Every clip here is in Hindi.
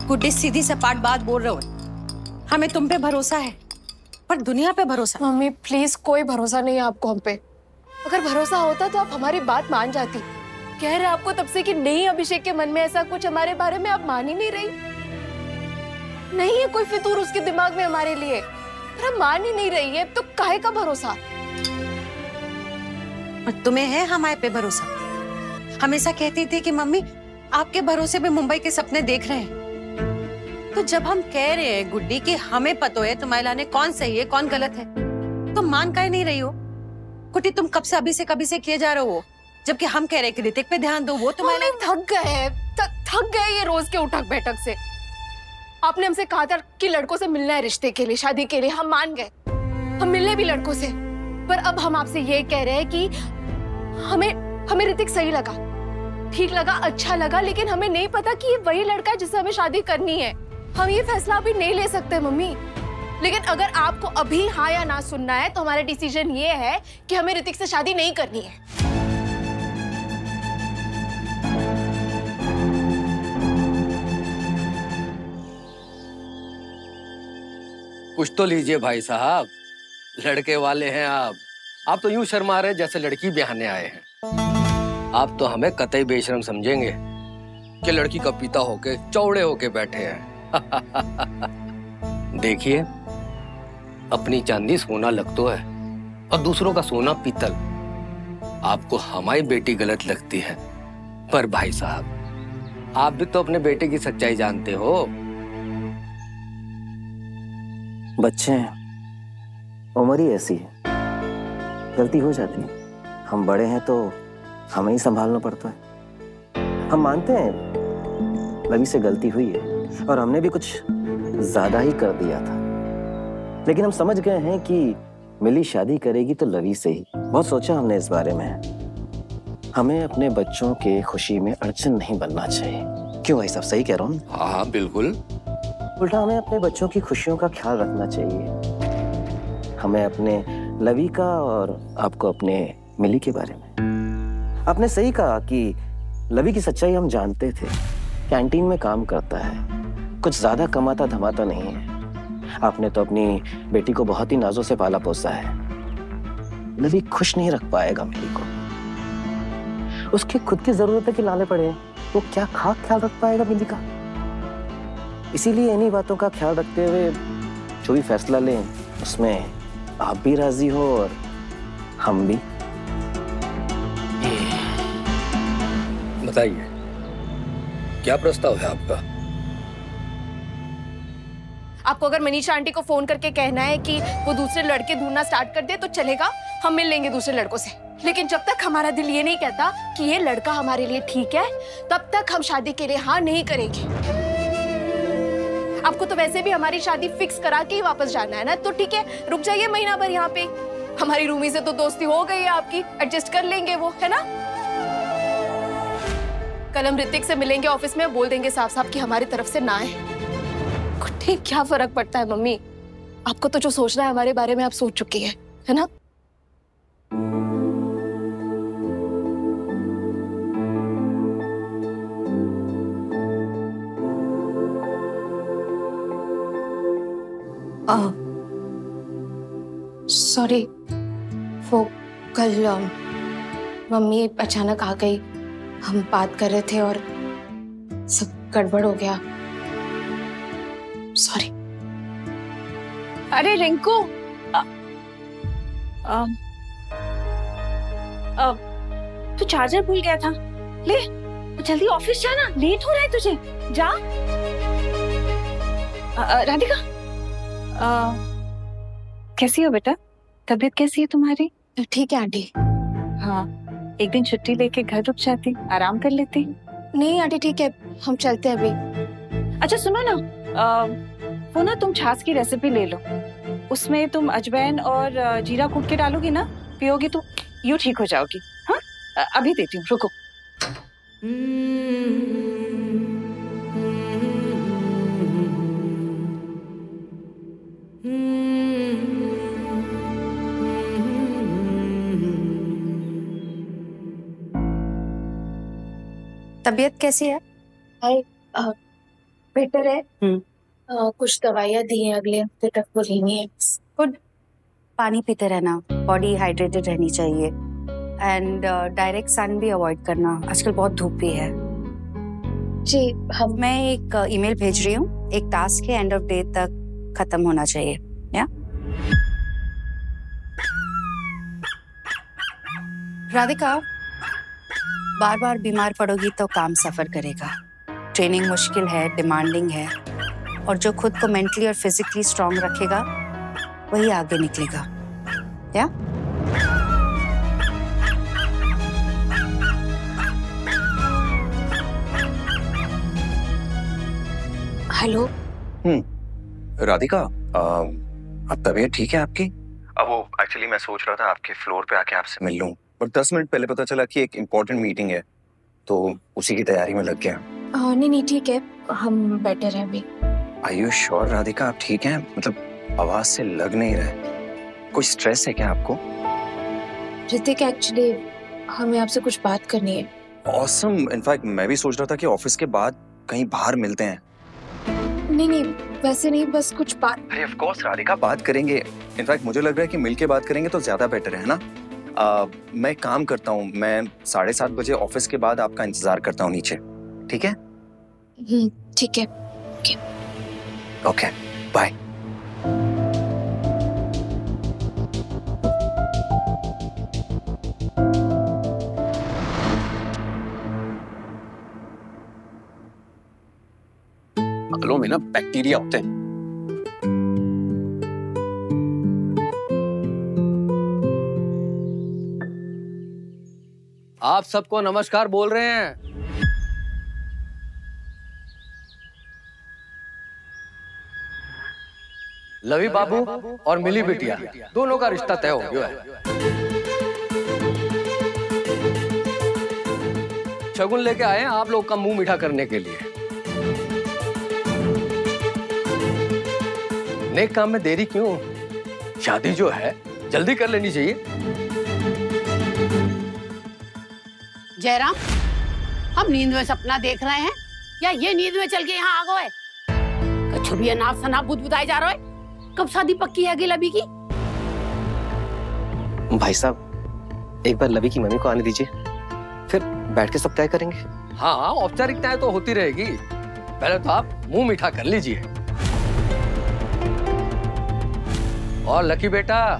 गुड्डी सीधी सपाट बात बोल रहे हो। हमें तुम पे भरोसा है पर दुनिया पे भरोसा। मम्मी प्लीज, कोई भरोसा नहीं है आपको हम पे। अगर भरोसा होता तो आप हमारी बात मान जाती। कह रहे आपको तब से कि नहीं अभिषेक के मन में ऐसा कुछ हमारे बारे में, आप मान ही नहीं रही। नहीं है कोई फितूर उसके दिमाग में हमारे लिए, पर हम मान ही नहीं रही है। तो काहे का भरोसा? और तुम्हें है हमारे पे भरोसा? हमेशा कहती थी कि मम्मी आपके भरोसे पे मुंबई के सपने देख रहे हैं। तो जब हम कह रहे हैं गुड्डी कि हमें पता है तुम्हारे लाने कौन सही है कौन गलत है, तो मान काहे नहीं रही हो? गुड्डी तुम कब से अभी से किए जा रहे हो, जबकि हम कह रहे हैं कि ऋतिक पे ध्यान दो। वो तुम्हारे थक गए ये रोज के उठक बैठक से। आपने हमसे कहा था कि लड़कों से मिलना है रिश्ते के लिए, शादी के लिए, हम मान गए, हम मिलने भी लड़कों से। पर अब हम आपसे ये कह रहे हैं कि हमें ऋतिक सही लगा, ठीक लगा, अच्छा लगा, लेकिन हमें नहीं पता कि ये वही लड़का है जिससे हमें शादी करनी है। हम ये फैसला अभी नहीं ले सकते मम्मी। लेकिन अगर आपको अभी हाँ या ना सुनना है तो हमारा डिसीजन ये है कि हमें ऋतिक से शादी नहीं करनी है। कुछ तो लीजिए भाई साहब, लड़के वाले हैं आप तो यूं शर्मा रहे जैसे लड़की ब्याहने आए हैं। आप तो हमें कतई बेशरम समझेंगे कि लड़की का पिता होके चौड़े होके बैठे हैं। देखिए, अपनी चांदी सोना लगतो है और दूसरों का सोना पीतल। आपको हमारी बेटी गलत लगती है, पर भाई साहब आप भी तो अपने बेटे की सच्चाई जानते हो। बच्चे हैं, उम्र ही ऐसी है, गलती हो जाती है। हम बड़े हैं तो हमें ही संभालना पड़ता है। हम मानते हैं लवी से गलती हुई है और हमने भी कुछ ज्यादा ही कर दिया था, लेकिन हम समझ गए हैं कि मिली शादी करेगी तो लवी से ही। बहुत सोचा हमने इस बारे में। हमें अपने बच्चों के खुशी में अड़चन नहीं बनना चाहिए। क्यों भाई साहब, सही कह रहा हूँ? हाँ बिल्कुल। उल्टा हमें अपने बच्चों की खुशियों का ख्याल रखना चाहिए। हमें अपने लवी का और आपको अपने मिली के बारे में। आपने सही कहा कि लवी की सच्चाई हम जानते थे। कैंटीन में काम करता है, कुछ ज्यादा कमाता धमाता नहीं है। आपने तो अपनी बेटी को बहुत ही नाजों से पाला पोसा है। लवी खुश नहीं रख पाएगा मिली को। उसकी खुद की जरूरत है कि लाले पड़े, वो क्या खास ख्याल रख पाएगा मिली का? इसीलिए इन्हीं बातों का ख्याल रखते हुए जो भी फैसला लें उसमें आप भी राजी हो और हम भी। बताइए, क्या प्रस्ताव है आपका? आपको अगर मनीषा आंटी को फोन करके कहना है कि वो दूसरे लड़के ढूंढना स्टार्ट कर दे तो चलेगा, हम मिल लेंगे दूसरे लड़कों से। लेकिन जब तक हमारा दिल ये नहीं कहता कि ये लड़का हमारे लिए ठीक है, तब तक हम शादी के लिए हाँ नहीं करेंगे। आपको तो वैसे भी हमारी शादी फिक्स करा के ही वापस जाना है ना, तो ठीक है, रुक जाइए महीना भर यहाँ पे। हमारी रूमी से तो दोस्ती हो गई है आपकी, एडजस्ट कर लेंगे वो, है ना? कल हम ऋतिक से मिलेंगे ऑफिस में, बोल देंगे साफ साफ कि हमारी तरफ से ना है। ठीक, क्या फर्क पड़ता है मम्मी? आपको तो जो सोचना है हमारे बारे में आप सोच चुकी है ना? सॉरी, वो कल मम्मी अचानक आ गई, हम बात कर रहे थे और सब गड़बड़ हो गया। सॉरी। अरे रिंकू, तू चार्जर भूल गया था, ले जल्दी ऑफिस जाना, लेट हो रहा है तुझे, जा। राधिका, कैसी हो बेटा? तबीयत कैसी है तुम्हारी? ठीक है आंटी। हाँ, एक दिन छुट्टी लेके घर रुक जाती, आराम कर लेती। नहीं आंटी ठीक है, हम चलते हैं अभी। अच्छा सुनो ना, वो ना तुम छाछ की रेसिपी ले लो, उसमें तुम अजवाइन और जीरा कूट के डालोगी ना, पियोगी तो यूं ठीक हो जाओगी। हाँ, अभी देती हूँ, रुको। तबीयत कैसी है? बेटर है। कुछ दवाइयाँ दी हैं, अगले हफ्ते तक वो लेनी है। गुड। पानी पीते रहना, बॉडी हाइड्रेटेड रहनी चाहिए एंड डायरेक्ट सन भी अवॉइड करना, आजकल बहुत धूप भी है। जी मैं एक ईमेल भेज रही हूँ, एक टास्क है, एंड ऑफ डे तक खत्म होना चाहिए। या राधिका, बार बार बीमार पड़ोगी तो काम सफर करेगा। ट्रेनिंग मुश्किल है, डिमांडिंग है, और जो खुद को मेंटली और फिजिकली स्ट्रांग रखेगा वही आगे निकलेगा। या हेलो। राधिका, अब तबीयत ठीक है आपकी? अब वो एक्चुअली मैं सोच रहा था आपके फ्लोर पे आके आपसे मिल लूं, पर 10 मिनट पहले पता चला कि एक इम्पोर्टेंट मीटिंग है, तो उसी की तैयारी में लग गया। नहीं ठीक है, हम बेटर हैं अभी। आर यू श्योर राधिका, आप ठीक हैं? मतलब आवाज से लग नहीं रहा। कोई स्ट्रेस है क्या आपको? ऋतिक, एक्चुअली हमें आपसे कुछ बात करनी है। ऑसम। इनफैक्ट मैं भी सोच रहा था कि ऑफिस के बाद कहीं बाहर मिलते हैं। नहीं वैसे नहीं, बस कुछ बात। अरे ऑफ कोर्स राधिका, बात करेंगे। इनफैक्ट मुझे लग रहा है कि मिलके बात करेंगे तो ज्यादा बेटर है ना। मैं एक काम करता हूँ, मैं 7:30 बजे ऑफिस के बाद आपका इंतजार करता हूँ नीचे, ठीक है? ठीक है। Okay, bye. बालों में ना बैक्टीरिया होते हैं। आप सबको नमस्कार बोल रहे हैं। लवी बाबू और मिली बिटिया दोनों का रिश्ता तय हो गया है। शगुन लेके आए हैं आप लोग का मुंह मीठा करने के लिए। नेक काम में देरी क्यों? शादी जो है जल्दी कर लेनी चाहिए। जयराम, हम नींद में सपना देख रहे हैं या ये नींद में चल के यहाँ आ गए? कछु भी अनाप शनाप बुदबुदाए जा रहे हो। कब शादी पक्की है लवी की? भाई साहब, एक बार लवी की मम्मी को आने दीजिए, फिर बैठ के सब तय करेंगे। हाँ, औपचारिकताएं तो होती रहेगी, पहले तो आप मुंह मीठा कर लीजिए। और लकी बेटा,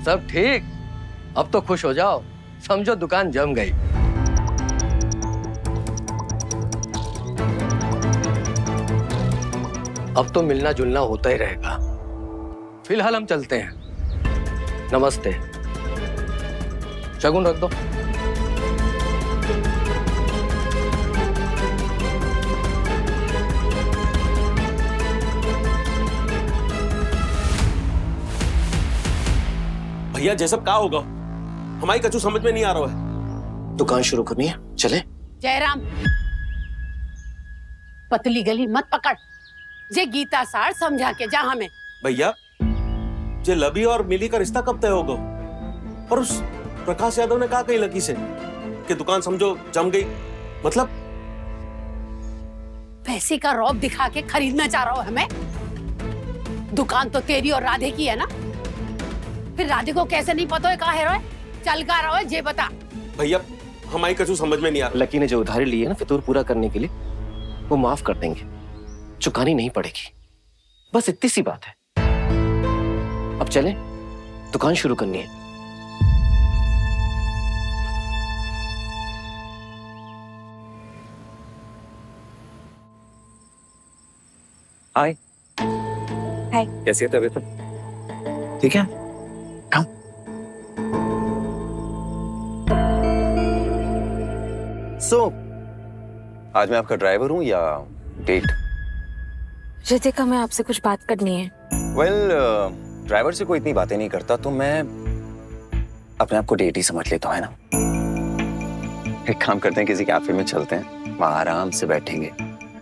सब ठीक? अब तो खुश हो जाओ, समझो दुकान जम गई। अब तो मिलना जुलना होता ही रहेगा। फिलहाल हम चलते हैं। नमस्ते। शगुन रख दो। भैया जैसा क्या होगा, हमारी कछु समझ में नहीं आ रहा है। दुकान शुरू करनी है, चले? जयराम, पतली गली मत पकड़, जे गीता सार समझा के जा हमें। भैया, जे लवी और मिली का रिश्ता कब तय होगा? और उस प्रकाश यादव ने कहा कही लकी से कि दुकान समझो जम गई। मतलब पैसे का रौब दिखा के खरीदना चाह रहा हो हमें? दुकान तो तेरी और राधे की है ना? फिर राधे को कैसे नहीं पता है कहाँ है? चल का रहा है जे बता। भैया, हमारी कछु समझ में नहीं आ रहा। लकी ने जो उधारी ली है ना फितूर पूरा करने के लिए, वो माफ कर देंगे, चुकानी नहीं पड़ेगी। बस इतनी सी बात है। अब चलें, दुकान शुरू करनी है। हाय। हाय। कैसी है तबीयत? ठीक है? कम। आज मैं आपका ड्राइवर हूँ या डेट? ऋतिका, मैं आपसे कुछ बात करनी है। ड्राइवर से कोई इतनी बातें नहीं करता, तो मैं अपने आप को डेट ही समझ लेता हूँ, है ना? एक काम करते हैं, किसी कैफे में चलते हैं, वहाँ आराम से बैठेंगे,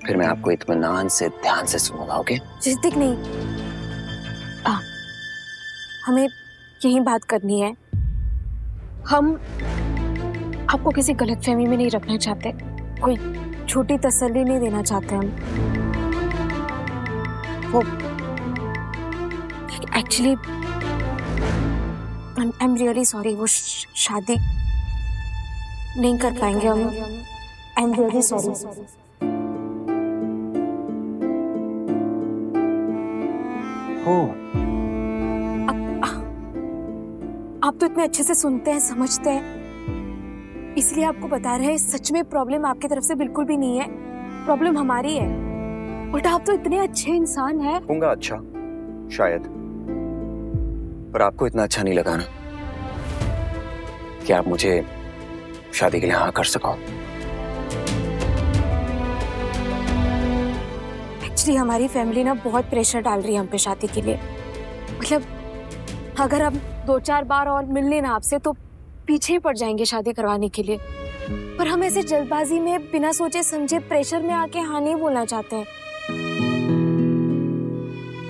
फिर मैं आपको इत्मीनान से ध्यान से सुनूंगा। ओके? ऋतिक नहीं, हमें यही बात करनी है। हम आपको किसी गलतफहमी में नहीं रखना चाहते। कोई छोटी तसल्ली नहीं देना चाहते हम। वो actually I am really sorry, वो शादी नहीं कर पाएंगे हम। I am really sorry. आप तो इतने अच्छे से सुनते हैं, समझते हैं, इसलिए आपको बता रहे हैं। सच में प्रॉब्लम आपकी तरफ से बिल्कुल भी नहीं है, प्रॉब्लम हमारी है। बट आप तो इतने अच्छे इंसान हैं। होगा अच्छा शायद, पर आपको इतना अच्छा नहीं लगा ना कि आप मुझे शादी के लिए हाँ कर सको। एक्चुअली हमारी फैमिली ना बहुत प्रेशर डाल रही है हम पे शादी के लिए। मतलब अगर हम 2-4 बार और मिल लेना आपसे तो पीछे ही पड़ जाएंगे शादी करवाने के लिए। पर हम ऐसे जल्दबाजी में बिना सोचे समझे प्रेशर में आके हाँ नहीं बोलना चाहते हैं।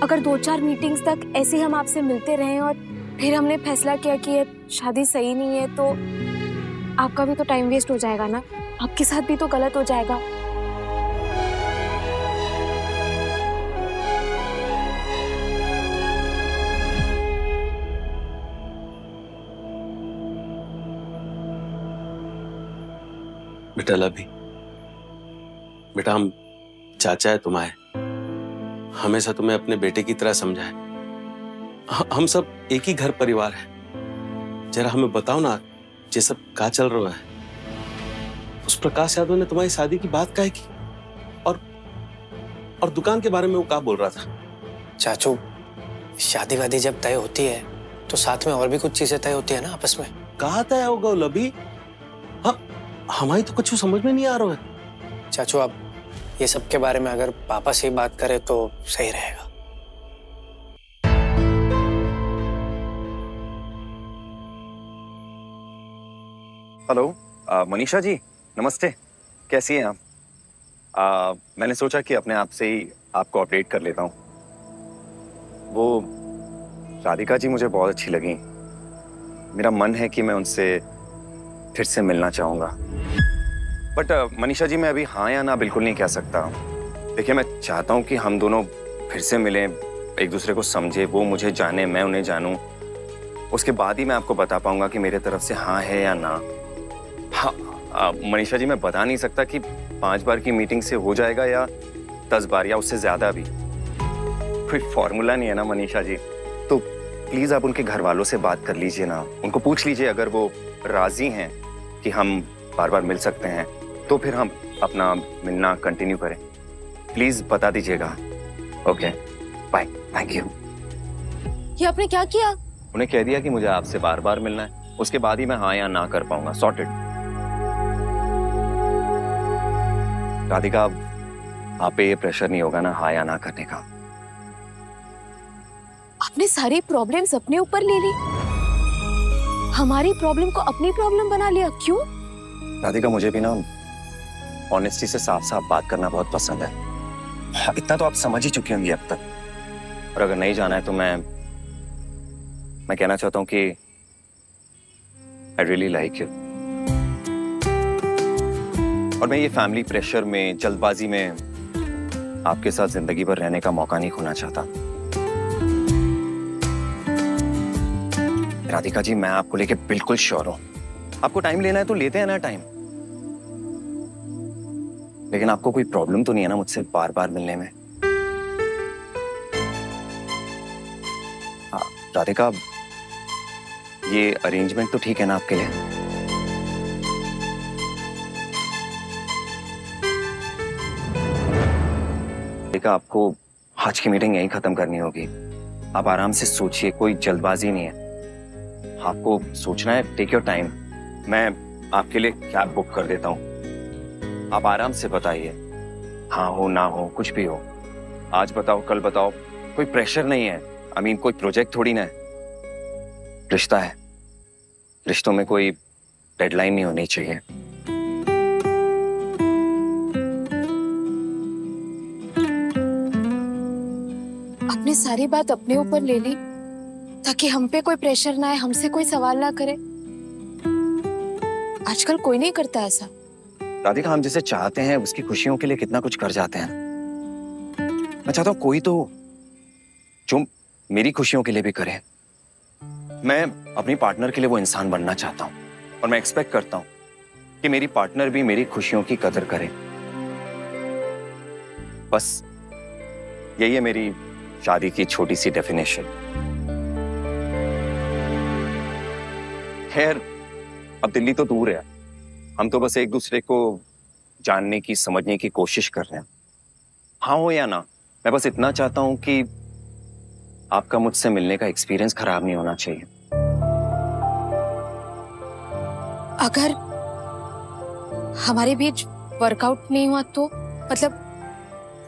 अगर 2-4 मीटिंग्स तक ऐसे ही हम आपसे मिलते रहे और फिर हमने फैसला किया कि ये शादी सही नहीं है, तो आपका भी तो टाइम वेस्ट हो जाएगा ना, आपके साथ भी तो गलत हो जाएगा। बेटा लवी, बेटा हम चाचा है तुम्हारे, हमेशा तुम्हें अपने बेटे की तरह समझा है। हम सब एक ही घर परिवार है। जरा हमें बताओ ना, ये सब क्या चल रहा है? उस प्रकाश यादव ने तुम्हारी शादी की बात काहे की? और दुकान के बारे में वो क्या बोल रहा था? चाचू, शादी वादी जब तय होती है तो साथ में और भी कुछ चीजें तय होती है ना आपस में। कहा तय होगा लवी? हमारी तो कुछ समझ में नहीं आ रहा है। चाचू, आप ये सब के बारे में अगर पापा से ही बात करें तो सही रहेगा। हेलो मनीषा जी, नमस्ते, कैसी हैं आप? मैंने सोचा कि अपने आप से ही आपको अपडेट कर लेता हूँ। वो राधिका जी मुझे बहुत अच्छी लगी। मेरा मन है कि मैं उनसे फिर से मिलना चाहूँगा। बट मनीषा जी, मैं अभी हाँ या ना बिल्कुल नहीं कह सकता। देखिए, मैं चाहता हूँ कि हम दोनों फिर से मिलें, एक दूसरे को समझे, वो मुझे जाने, मैं उन्हें जानूँ। उसके बाद ही मैं आपको बता पाऊंगा कि मेरे तरफ से हाँ है या ना। हाँ मनीषा जी, मैं बता नहीं सकता कि 5 बार की मीटिंग से हो जाएगा या 10 बार या उससे ज्यादा भी। कोई फॉर्मूला नहीं है ना मनीषा जी। तो प्लीज आप उनके घर वालों से बात कर लीजिए ना, उनको पूछ लीजिए। अगर वो राजी हैं कि हम बार बार मिल सकते हैं तो फिर हम अपना मिलना कंटिन्यू करें। प्लीज बता दीजिएगा। Okay, bye, thank you. ये आपने क्या किया? उन्हें कह दिया कि मुझे आपसे बार बार मिलना है, उसके बाद ही मैं हाँ या ना कर पाऊंगा। सॉर्टेड। राधिका, आप पे ये प्रेशर नहीं होगा ना हाँ या ना करने का? आपने सारी प्रॉब्लम्स अपने ऊपर ले ली, हमारी प्रॉब्लम को अपनी प्रॉब्लम बना लिया। क्यों? राधिका, मुझे भी ना ऑनेस्टी से साफ साफ बात करना बहुत पसंद है। इतना तो आप समझ ही चुकी होंगी अब तक। और अगर नहीं जाना है तो मैं कहना चाहता हूँ कि आई रियली लाइक यू। और मैं ये फैमिली प्रेशर में, जल्दबाजी में आपके साथ जिंदगी भर रहने का मौका नहीं खोना चाहता। राधिका जी, मैं आपको लेके बिल्कुल श्योर हूं। आपको टाइम लेना है तो लेते हैं ना टाइम, लेकिन आपको कोई प्रॉब्लम तो नहीं है ना मुझसे बार बार मिलने में? राधिका, ये अरेंजमेंट तो ठीक है ना आपके लिए? राधिका, आपको आज की मीटिंग यहीं खत्म करनी होगी। आप आराम से सोचिए, कोई जल्दबाजी नहीं है। आपको सोचना है, टेक योर टाइम। मैं आपके लिए कैब बुक कर देता हूँ, आप आराम से बताइए, हाँ हो ना हो, कुछ भी हो। आज बताओ, कल बताओ, कोई प्रेशर नहीं है। आई मीन कोई प्रोजेक्ट थोड़ी ना है, रिश्ता है। रिश्तों में कोई डेडलाइन नहीं होनी चाहिए। आपने सारी बात अपने ऊपर ले ली ताकि हम पे कोई प्रेशर ना आए, हमसे कोई सवाल ना करे। आजकल कोई नहीं करता ऐसा। राधिका, हम जिसे चाहते हैं उसकी खुशियों के लिए कितना कुछ कर जाते हैं। मैं चाहता हूं कोई तो जो मेरी खुशियों के लिए भी करे। मैं अपनी पार्टनर के लिए वो इंसान बनना चाहता हूं और मैं एक्सपेक्ट करता हूं कि मेरी पार्टनर भी मेरी खुशियों की कदर करे। बस यही है मेरी शादी की छोटी सी डेफिनेशन। खैर, अब दिल्ली तो दूर है, हम तो बस एक दूसरे को जानने की, समझने की कोशिश कर रहे हैं। हाँ हो या ना, मैं बस इतना चाहता हूं कि आपका मुझसे मिलने का एक्सपीरियंस खराब नहीं होना चाहिए। अगर हमारे बीच वर्कआउट नहीं हुआ तो मतलब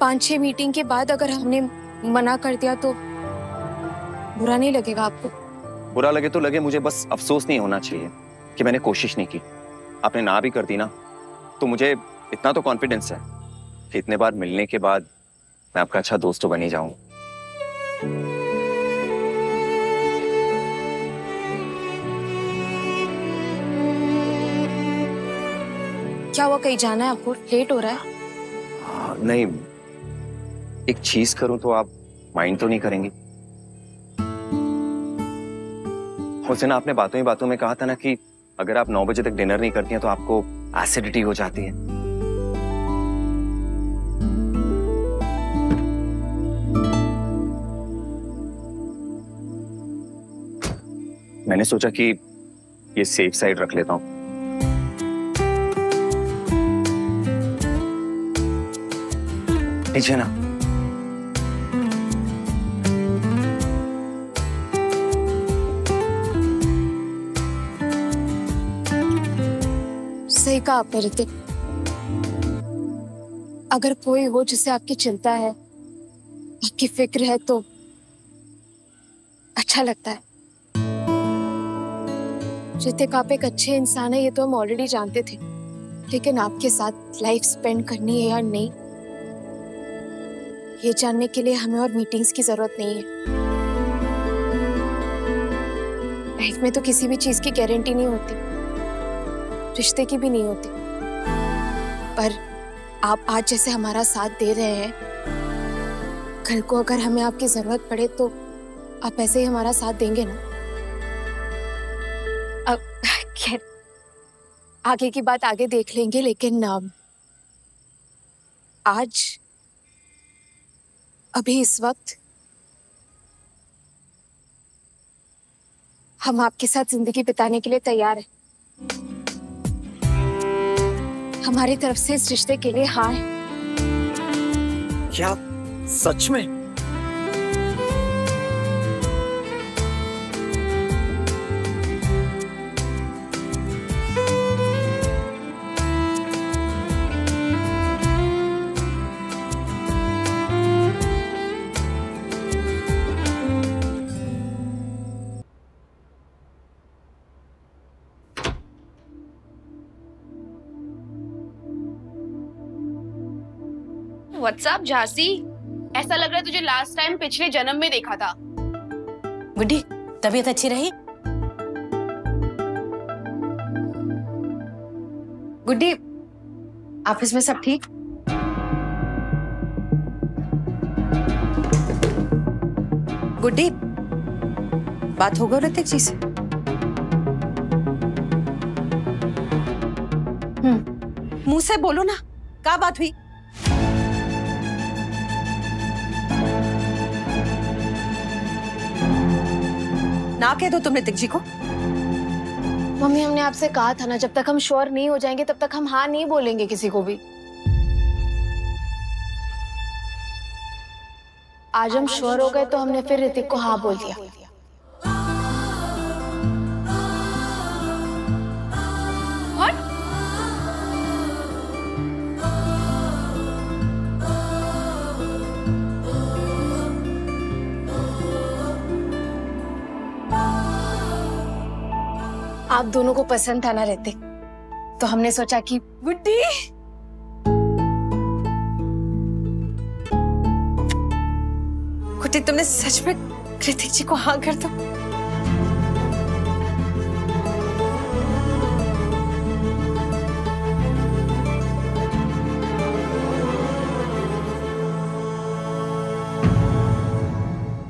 5-6 मीटिंग के बाद अगर हमने मना कर दिया तो बुरा नहीं लगेगा आपको? बुरा लगे तो लगे, मुझे बस अफसोस नहीं होना चाहिए कि मैंने कोशिश नहीं की। आपने ना भी कर दी ना, तो मुझे इतना तो कॉन्फिडेंस है कि इतने बार मिलने के बाद मैं आपका अच्छा दोस्त तो बन ही जाऊंगा। क्या हुआ, कहीं जाना है आपको? लेट हो रहा है। नहीं, एक चीज करूं तो आप माइंड तो नहीं करेंगी? उस दिन आपने बातों ही बातों में कहा था ना कि अगर आप 9 बजे तक डिनर नहीं करती हैं तो आपको एसिडिटी हो जाती है। मैंने सोचा कि ये सेफ साइड रख लेता हूं। नीचे ना। सही कहा आपने ऋतिक। अगर कोई हो जिसे आपकी चिंता है, आपकी फिक्र है तो अच्छा लगता है। ऋतिक, आप एक अच्छे इंसान है ये तो हम ऑलरेडी जानते थे, लेकिन आपके साथ लाइफ स्पेंड करनी है या नहीं, ये जानने के लिए हमें और मीटिंग्स की जरूरत नहीं है। लाइफ में तो किसी भी चीज की गारंटी नहीं होती, रिश्ते की भी नहीं होती। पर आप आज जैसे हमारा साथ दे रहे हैं, कल को अगर हमें आपकी जरूरत पड़े तो आप ऐसे ही हमारा साथ देंगे ना? अब खैर आगे की बात आगे देख लेंगे, लेकिन आज अभी इस वक्त हम आपके साथ जिंदगी बिताने के लिए तैयार हैं। हमारी तरफ से इस रिश्ते के लिए हाँ है। क्या सच में? व्हाट्सएप झांसी, ऐसा लग रहा है तुझे लास्ट टाइम पिछले जन्म में देखा था। गुड्डी, तबीयत अच्छी रही? गुड्डी, ऑफिस में सब ठीक? गुड्डी, बात हो गई ऋतिक जी से? मुंह से बोलो ना, क्या बात हुई? ना कह दो तुम ऋतिक जी को। मम्मी, हमने आपसे कहा था ना, जब तक हम श्योर नहीं हो जाएंगे तब तक हम हाँ नहीं बोलेंगे किसी को भी। आज हम श्योर हो गए तो हमने फिर ऋतिक को हाँ बोल दिया। आप दोनों को पसंद था ना ऋतिक, तो हमने सोचा कि गुड्डी, गुड्डी तुमने सच में ऋतिक जी को हाँ कर दो?